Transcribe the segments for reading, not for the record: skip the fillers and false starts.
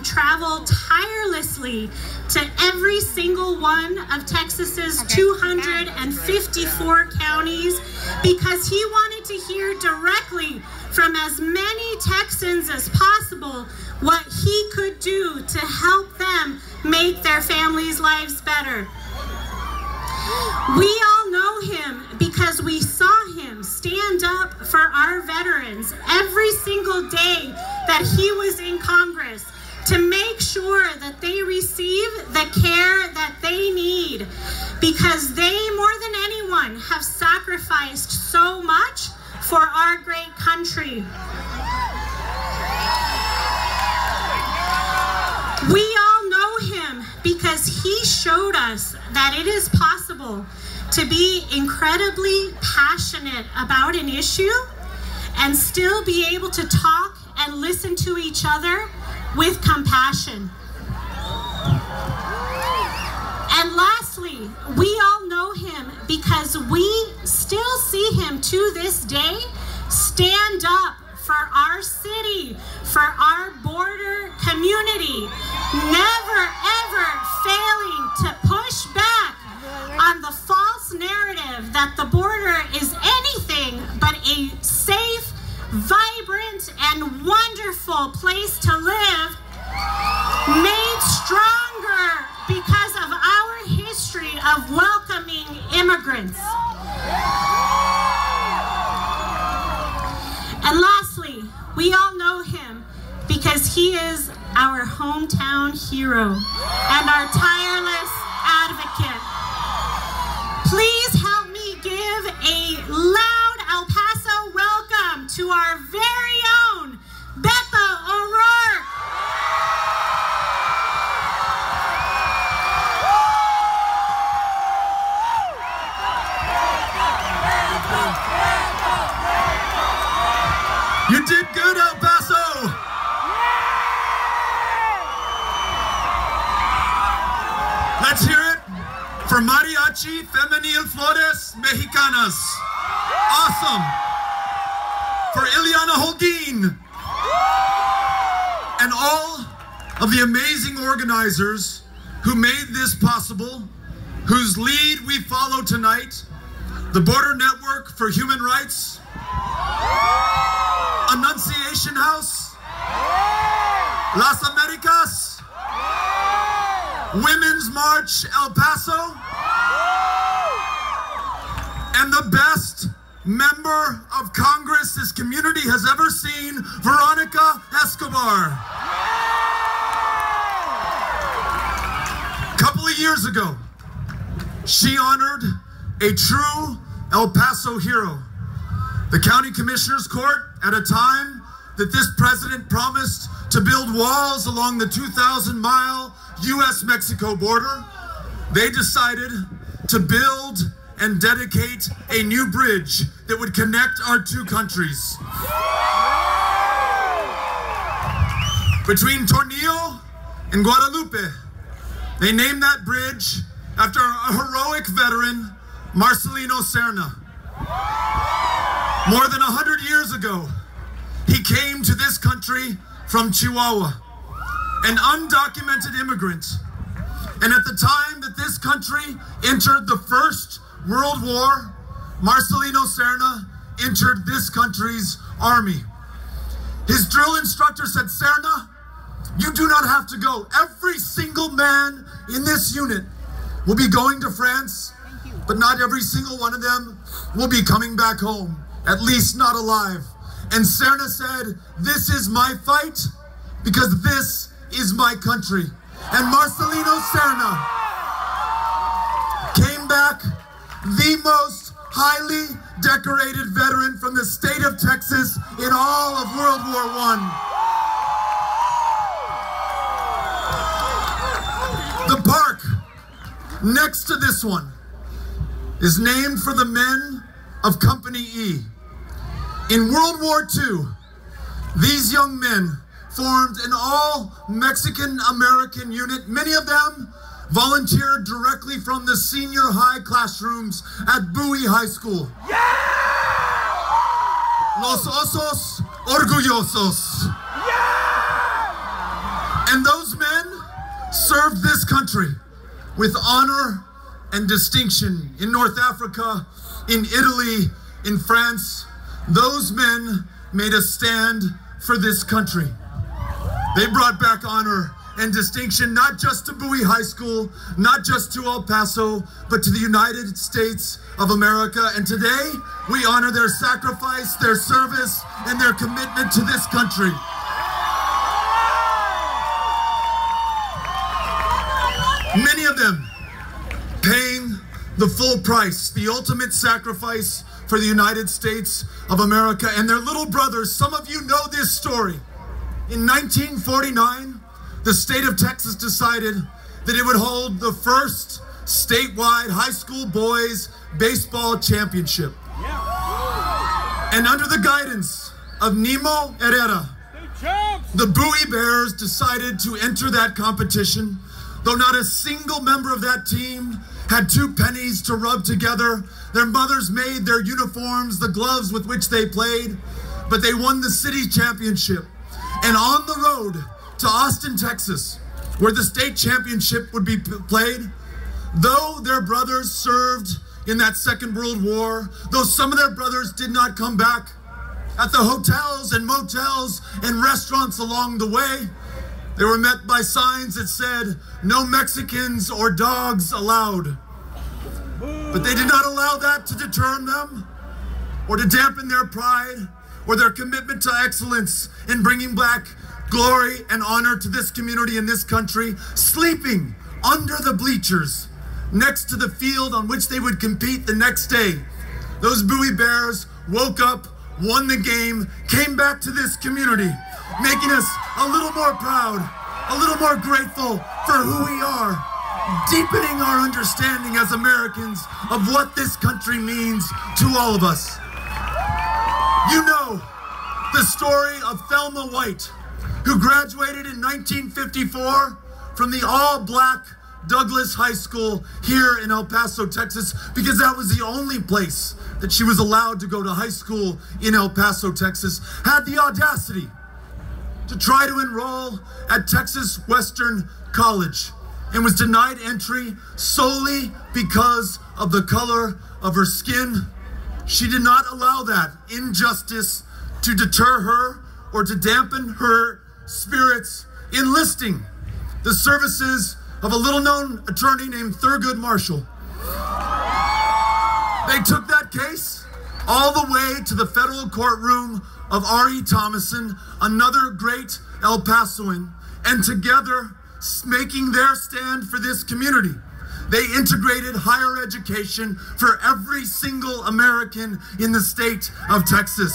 travel tirelessly to every single one of Texas's 254 counties because he wanted to hear directly from as many Texans as possible what he could do to help them make their families' lives better. We all know him because we saw him stand up for our veterans every single day that he was in Congress to make sure that they receive the care that they need, because they, more than anyone, have sacrificed so much for our great country. We all know him because he showed us that it is possible to be incredibly passionate about an issue and still be able to talk and listen to each other with compassion. And lastly, we all know him because we still see him to this day stand up for our city, for our border community, never ever failing to push back on the false narrative that the border is anything but a safe, vibrant, and wonderful place to live, made stronger because of our history of welcoming immigrants. And lastly, we all know him because he is our hometown hero and our tireless advocate. Please help me give a loud El Paso welcome to our very own Beto O'Rourke. You did good, El Paso! Let's hear it for Mariachi Femenil Flores Mexicanas. Awesome! For Ileana Holguin. And all of the amazing organizers who made this possible, whose lead we follow tonight, the Border Network for Human Rights, Annunciation House, Las Americas, Women's March El Paso, and the best member of Congress this community has ever seen, Veronica Escobar. A couple of years ago, she honored a true El Paso hero, the County Commissioner's Court, at a time that this president promised to build walls along the 2,000-mile U.S.-Mexico border. They decided to build and dedicate a new bridge that would connect our two countries. Between Tornillo and Guadalupe, they named that bridge after a heroic veteran, Marcelino Serna. More than 100 years ago, he came to this country from Chihuahua, an undocumented immigrant. And at the time that this country entered the First World War, Marcelino Serna entered this country's army. His drill instructor said, "Serna, you do not have to go. Every single man in this unit will be going to France, but not every single one of them will be coming back home, at least not alive." And Serna said, "This is my fight because this is my country." And Marcelino Serna came back the most highly decorated veteran from the state of Texas in all of World War I. The park next to this one is named for the men of Company E. In World War II, these young men formed an all-Mexican-American unit. Many of them volunteered directly from the senior high classrooms at Bowie High School. Yeah! Los Osos Orgullosos. Yeah! And those men served this country with honor and distinction in North Africa, in Italy, in France. Those men made a stand for this country. They brought back honor and distinction, not just to Bowie High School, not just to El Paso, but to the United States of America. And today, we honor their sacrifice, their service, and their commitment to this country. Many of them paying the full price, the ultimate sacrifice for the United States of America and their little brothers. Some of you know this story. In 1949, the state of Texas decided that it would hold the first statewide high school boys baseball championship. And under the guidance of Nemo Herrera, the Bowie Bears decided to enter that competition. Though not a single member of that team had 2 pennies to rub together, their mothers made their uniforms, the gloves with which they played, but they won the city championship. And on the road to Austin, Texas, where the state championship would be played, though their brothers served in that Second World War, though some of their brothers did not come back, at the hotels and motels and restaurants along the way, they were met by signs that said, "No Mexicans or dogs allowed." But they did not allow that to deter them or to dampen their pride or their commitment to excellence in bringing back glory and honor to this community and this country, sleeping under the bleachers next to the field on which they would compete the next day. Those Bowie Bears woke up, won the game, came back to this community, making us a little more proud, a little more grateful for who we are, deepening our understanding as Americans of what this country means to all of us. You know the story of Thelma White, who graduated in 1954 from the all-black Douglas High School here in El Paso, Texas, because that was the only place that she was allowed to go to high school in El Paso, Texas, had the audacity to try to enroll at Texas Western College and was denied entry solely because of the color of her skin. She did not allow that injustice to deter her or to dampen her spirits, enlisting the services of a little-known attorney named Thurgood Marshall. They took that case all the way to the federal courtroom of R.E. Thomason, another great El Pasoan, and together, making their stand for this community, they integrated higher education for every single American in the state of Texas.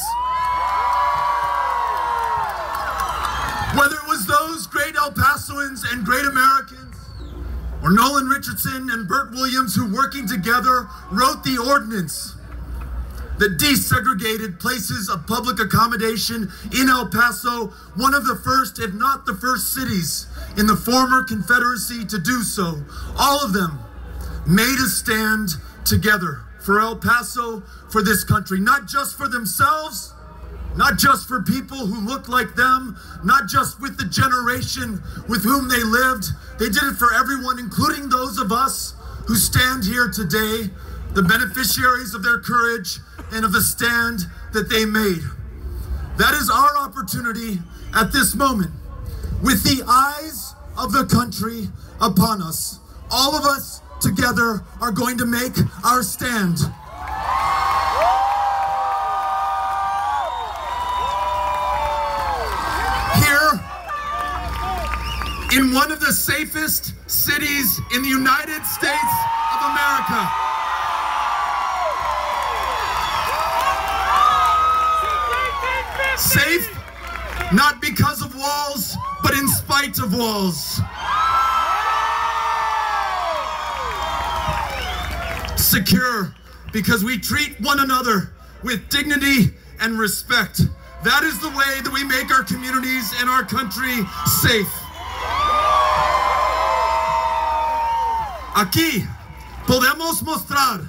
Whether it was those great El Pasoans and great Americans, or Nolan Richardson and Bert Williams, who working together wrote the ordinance that desegregated places of public accommodation in El Paso, one of the first, if not the first cities in the former Confederacy to do so. All of them made a stand together for El Paso, for this country, not just for themselves, not just for people who looked like them, not just with the generation with whom they lived. They did it for everyone, including those of us who stand here today, the beneficiaries of their courage and of the stand that they made. That is our opportunity at this moment. With the eyes of the country upon us, all of us together are going to make our stand. Here, in one of the safest cities in the United States of America. Safe, not because of walls, but in spite of walls. Secure, because we treat one another with dignity and respect. That is the way that we make our communities and our country safe. Aquí podemos mostrar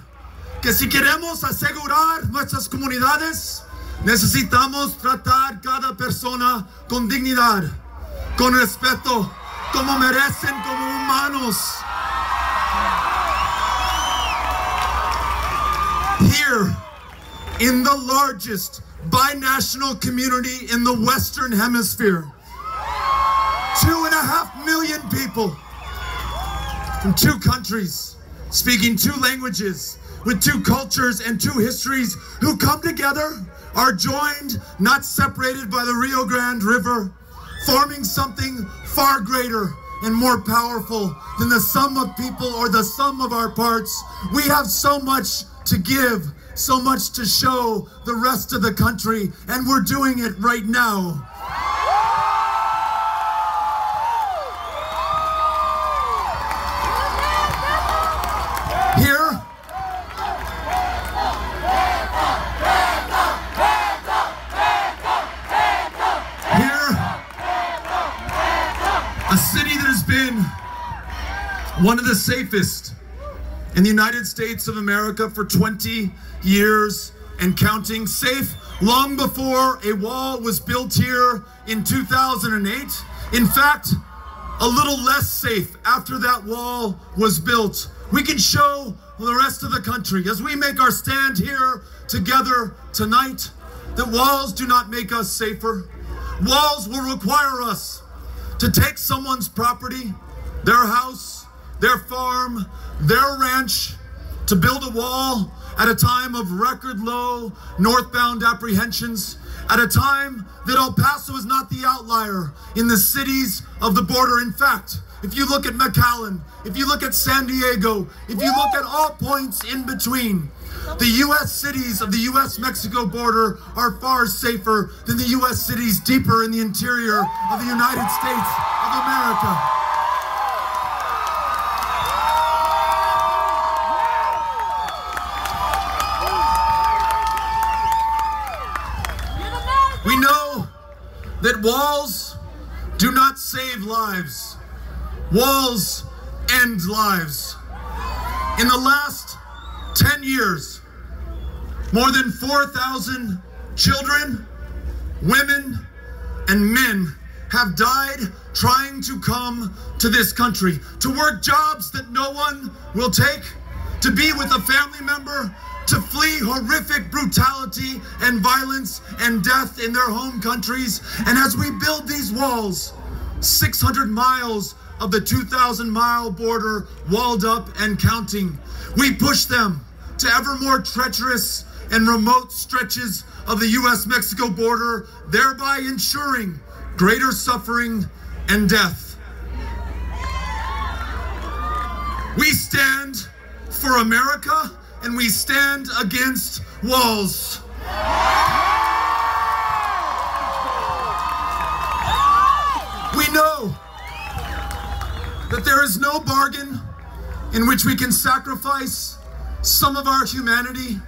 que si queremos asegurar nuestras comunidades, necesitamos tratar cada persona con dignidad. con respeto, como merecen, como humanos. Here, in the largest binational community in the Western Hemisphere, 2.5 million people from 2 countries, speaking 2 languages, with 2 cultures and 2 histories, who come together, are joined, not separated by the Rio Grande River, forming something far greater and more powerful than the sum of people or the sum of our parts. We have so much to give, so much to show the rest of the country, and we're doing it right now. Here, a city that has been one of the safest in the United States of America for 20 years and counting, safe long before a wall was built here in 2008. In fact, a little less safe after that wall was built. We can show the rest of the country, as we make our stand here together tonight, that walls do not make us safer. Walls will require us to take someone's property, their house, their farm, their ranch, to build a wall at a time of record low northbound apprehensions, at a time that El Paso is not the outlier in the cities of the border. In fact, if you look at McAllen, if you look at San Diego, if you look at all points in between, the U.S. cities of the U.S.-Mexico border are far safer than the U.S. cities deeper in the interior of the United States of America. We know that walls do not save lives. Walls end lives. In the last 10 years, more than 4,000 children, women, and men have died trying to come to this country, to work jobs that no one will take, to be with a family member, to flee horrific brutality and violence and death in their home countries. And as we build these walls, 600 miles of the 2,000-mile border walled up and counting, we push them to ever more treacherous and remote stretches of the U.S.-Mexico border, thereby ensuring greater suffering and death. We stand for America, and we stand against walls. We know that there is no bargain in which we can sacrifice some of our humanity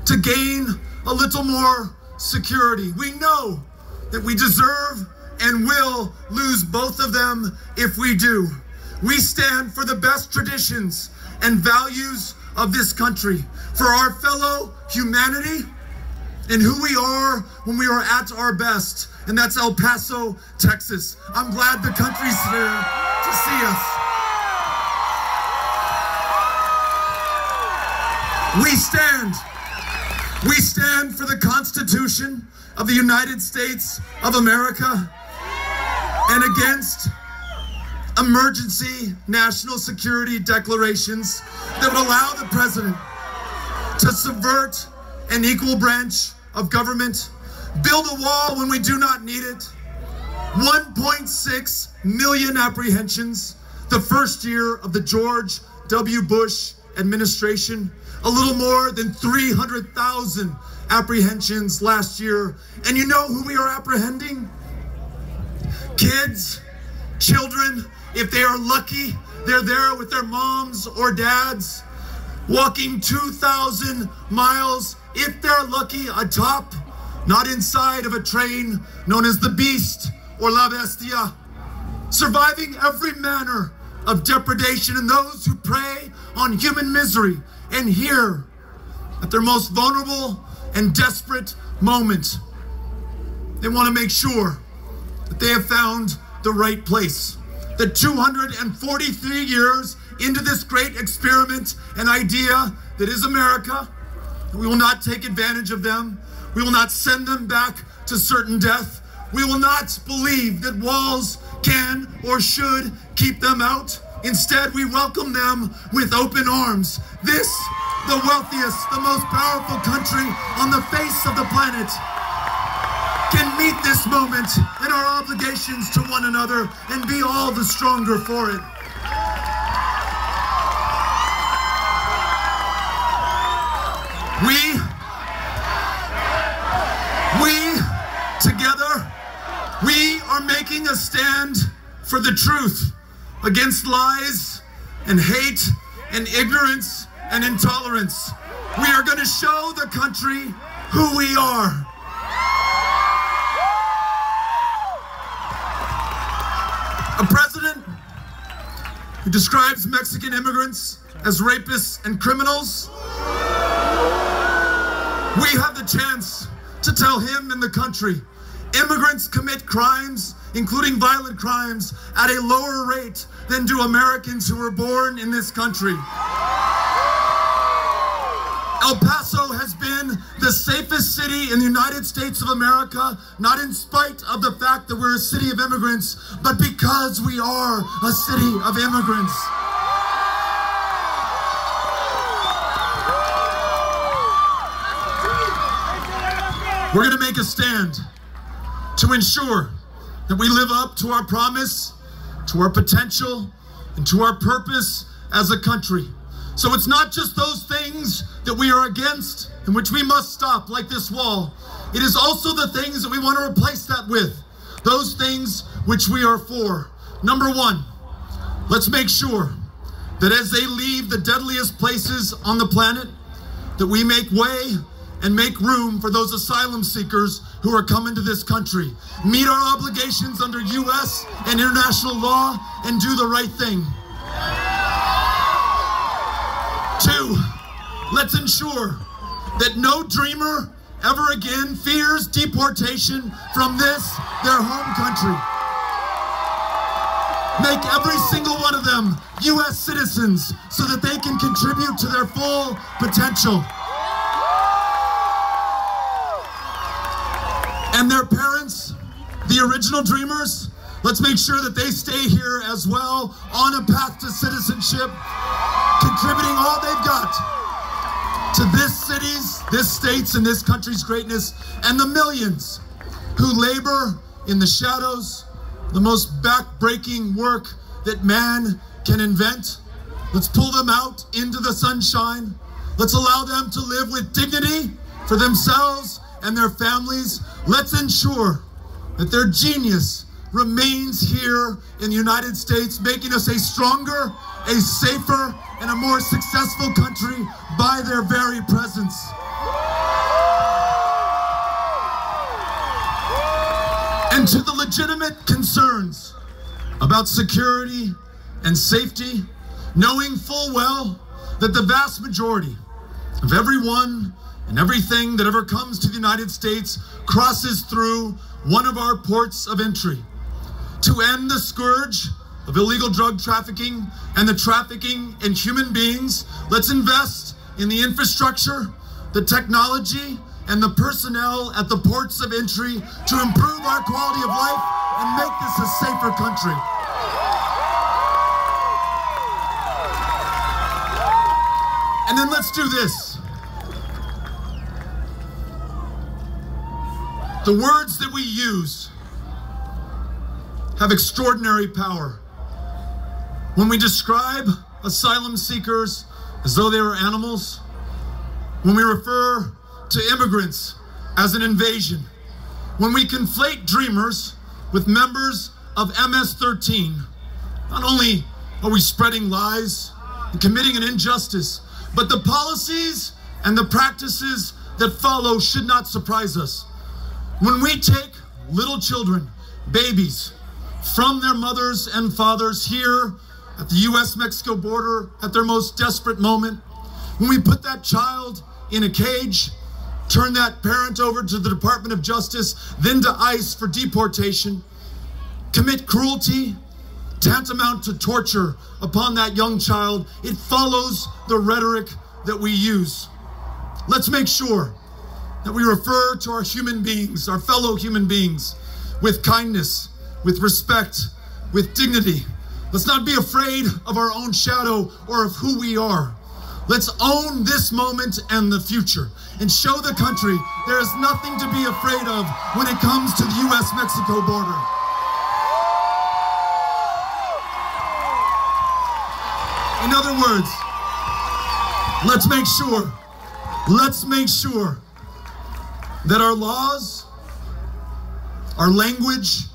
to gain a little more security. We know that we deserve and will lose both of them if we do. We stand for the best traditions and values of this country, for our fellow humanity and who we are when we are at our best, and that's El Paso, Texas. I'm glad the country's here to see us. We stand for the Constitution of the United States of America and against emergency national security declarations that would allow the president to subvert an equal branch of government, build a wall when we do not need it. 1.6 million apprehensions the first year of the George W. Bush administration, a little more than 300,000 apprehensions last year. And you know who we are apprehending? Kids, children. If they are lucky, they're there with their moms or dads, walking 2,000 miles, if they're lucky, atop, not inside of a train known as the Beast or La Bestia, surviving every manner of depredation, and those who prey on human misery. And here, at their most vulnerable and desperate moment, they want to make sure that they have found the right place. That 243 years into this great experiment and idea that is America, we will not take advantage of them. We will not send them back to certain death. We will not believe that walls can or should keep them out. Instead, we welcome them with open arms. This, the wealthiest, the most powerful country on the face of the planet, can meet this moment and our obligations to one another and be all the stronger for it. Together, we are making a stand for the truth against lies and hate and ignorance and intolerance. We are going to show the country who we are. A president who describes Mexican immigrants as rapists and criminals. We have the chance to tell him and the country, immigrants commit crimes, including violent crimes, at a lower rate than do Americans who were born in this country. El Paso has been the safest city in the United States of America, not in spite of the fact that we're a city of immigrants, but because we are a city of immigrants. We're going to make a stand to ensure that we live up to our promise, to our potential, and to our purpose as a country. So it's not just those things that we are against and which we must stop, like this wall. It is also the things that we want to replace that with, those things which we are for. Number one, let's make sure that as they leave the deadliest places on the planet, that we make way and make room for those asylum seekers who are coming to this country. Meet our obligations under U.S. and international law and do the right thing. 2, let's ensure that no dreamer ever again fears deportation from this, their home country. Make every single one of them U.S. citizens so that they can contribute to their full potential. And their parents, the original dreamers, let's make sure that they stay here as well on a path to citizenship, contributing all they've got to this city's, this state's, and this country's greatness, and the millions who labor in the shadows, the most back-breaking work that man can invent. Let's pull them out into the sunshine. Let's allow them to live with dignity for themselves and their families. Let's ensure that their genius remains here in the United States, making us a stronger, a safer, and a more successful country by their very presence. And to the legitimate concerns about security and safety, knowing full well that the vast majority of everyone and everything that ever comes to the United States crosses through one of our ports of entry. To end the scourge of illegal drug trafficking and the trafficking in human beings, let's invest in the infrastructure, the technology, and the personnel at the ports of entry to improve our quality of life and make this a safer country. And then let's do this. The words that we use have extraordinary power. When we describe asylum seekers as though they were animals, when we refer to immigrants as an invasion, when we conflate dreamers with members of MS-13, not only are we spreading lies and committing an injustice, but the policies and the practices that follow should not surprise us. When we take little children, babies, from their mothers and fathers here at the US-Mexico border at their most desperate moment, when we put that child in a cage, turn that parent over to the Department of Justice, then to ICE for deportation, commit cruelty tantamount to torture upon that young child, it follows the rhetoric that we use. Let's make sure that we refer to our human beings, our fellow human beings, with kindness, with respect, with dignity. Let's not be afraid of our own shadow or of who we are. Let's own this moment and the future and show the country there is nothing to be afraid of when it comes to the U.S.-Mexico border. In other words, let's make sure that our laws, our language,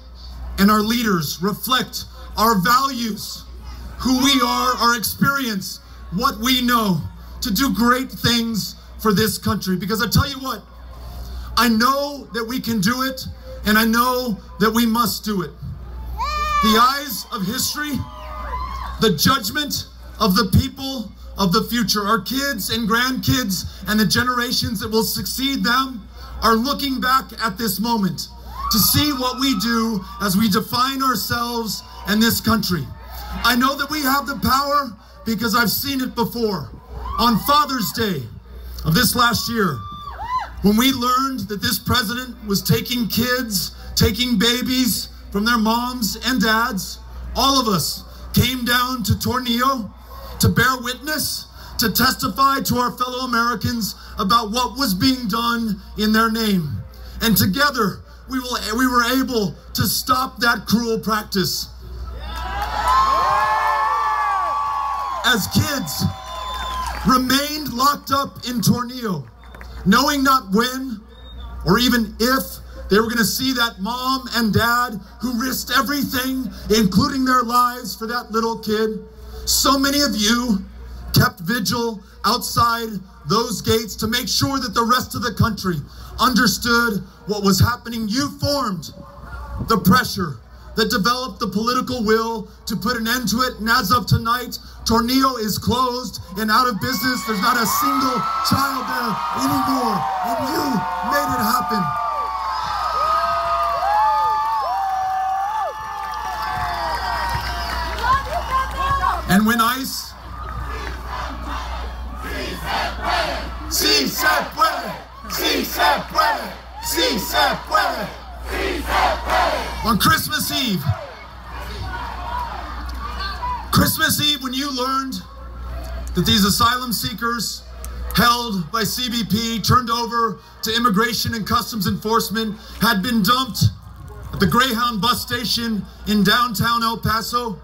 and our leaders reflect our values, who we are, our experience, what we know, to do great things for this country. Because I tell you what, I know that we can do it, and I know that we must do it. The eyes of history, the judgment of the people of the future, our kids and grandkids and the generations that will succeed them, are looking back at this moment to see what we do as we define ourselves and this country. I know that we have the power because I've seen it before. On Father's Day of this last year, when we learned that this president was taking kids, taking babies from their moms and dads, all of us came down to Tornillo to bear witness, to testify to our fellow Americans about what was being done in their name. And together, we were able to stop that cruel practice. As kids remained locked up in Tornillo, knowing not when or even if they were going to see that mom and dad who risked everything, including their lives, for that little kid, so many of you kept vigil outside those gates to make sure that the rest of the country understood what was happening. You formed the pressure that developed the political will to put an end to it. And as of tonight, Tornillo is closed and out of business. There's not a single child there anymore. And you made it happen. And when ICE... Sí se puede, sí se puede, sí se puede, sí se puede. On Christmas Eve, when you learned that these asylum seekers held by CBP, turned over to Immigration and Customs Enforcement, had been dumped at the Greyhound bus station in downtown El Paso,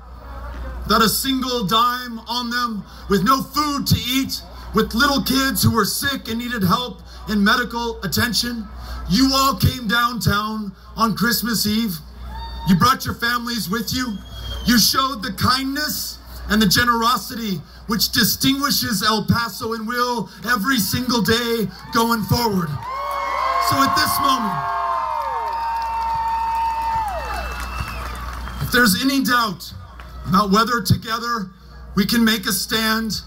without a single dime on them, with no food to eat, with little kids who were sick and needed help and medical attention, you all came downtown on Christmas Eve. You brought your families with you. You showed the kindness and the generosity which distinguishes El Paso and will every single day going forward. So at this moment, if there's any doubt about whether together we can make a stand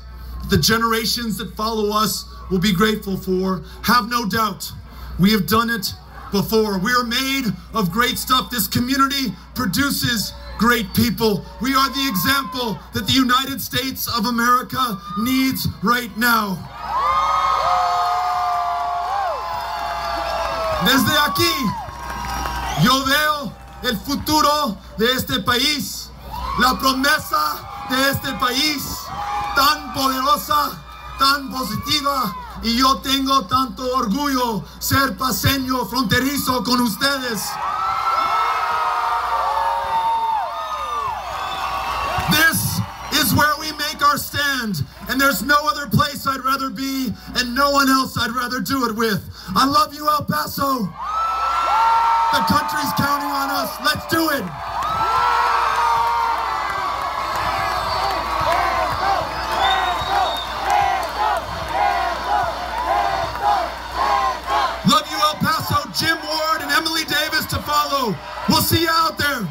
the generations that follow us will be grateful for, have no doubt. We have done it before. We are made of great stuff. This community produces great people. We are the example that the United States of America needs right now. Desde aquí, yo veo el futuro de este país, la promesa de este país, tan poderosa, tan positiva, y yo tengo tanto orgullo ser paseño fronterizo con ustedes. This is where we make our stand, and there's no other place I'd rather be, and no one else I'd rather do it with. I love you, El Paso. The country's counting on us. Let's do it. Jim Ward and Emily Davis to follow. We'll see you out there.